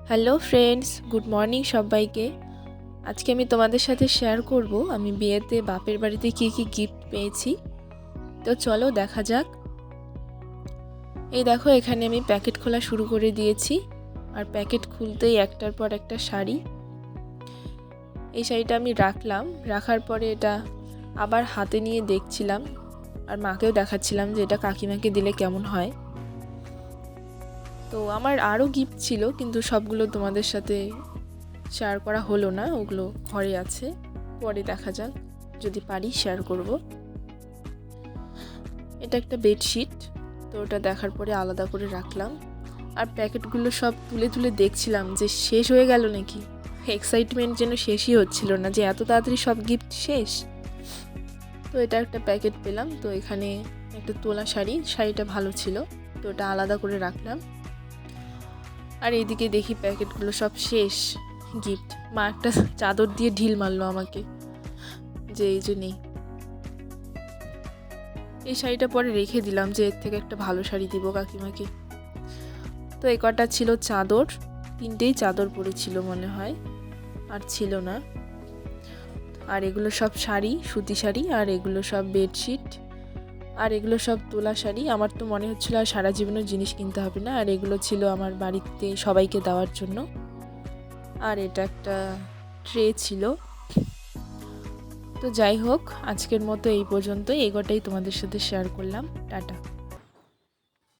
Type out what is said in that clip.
Hello friends, good morning সবাইকে। আজকে আমি তোমাদের সাথে শেয়ার করব আমি বিয়েতে বাপের বাড়িতে কী কী গিফট পেয়েছি। তো চলো দেখা যাক। এই দেখো, এখানে আমি প্যাকেট খোলা শুরু করে দিয়েছি। আর প্যাকেট খুলতেই একটার পর একটা শাড়ি। এই শাড়িটা আমি রাখার পরে এটা আবার হাতে নিয়ে দেখছিলাম আর মাকেও দেখাচ্ছিলাম যে এটা কাকিমাকে দিলে কেমন হয়। তো আমার আরও গিফট ছিল, কিন্তু সবগুলো তোমাদের সাথে শেয়ার করা হলো না, ওগুলো ঘরে আছে, পরে দেখা যাক, যদি পারি শেয়ার করব। এটা একটা বেডশিট, তো ওটা দেখার পরে আলাদা করে রাখলাম। আর প্যাকেটগুলো সব তুলে তুলে দেখছিলাম যে শেষ হয়ে গেল নাকি। এক্সাইটমেন্ট যেন শেষই হচ্ছিল না যে এত তাড়াতাড়ি সব গিফট শেষ। তো এটা একটা প্যাকেট পেলাম। তো এখানে একটা তোলা শাড়িটা ভালো ছিল, তো ওটা আলাদা করে রাখলাম। আর এইদিকে দেখি প্যাকেটগুলো সব শেষ গিফট। মা একটা চাদর দিয়ে ঢিল মারলো আমাকে যে এই যে নেই। এই শাড়িটা পরে রেখে দিলাম যে এর থেকে একটা ভালো শাড়ি দিব কাকিমাকে। তো এই কটা ছিল চাদর, 3টেই চাদর পরেছিল মনে হয়, আর ছিল না। আর এগুলো সব শাড়ি, সুতি শাড়ি, আর এগুলো সব বেডশিট, আর এগুলো সব তোলা শাড়ি। আমার তো মনে হচ্ছিল আর সারা জীবনের জিনিস কিনতে হবে না। আর এগুলো ছিল আমার বাড়িতে সবাইকে দেওয়ার জন্য। আর এটা একটা ট্রে ছিল। তো যাই হোক, আজকের মতো এই পর্যন্তই। এই কটাই তোমাদের সাথে শেয়ার করলাম। টাটা।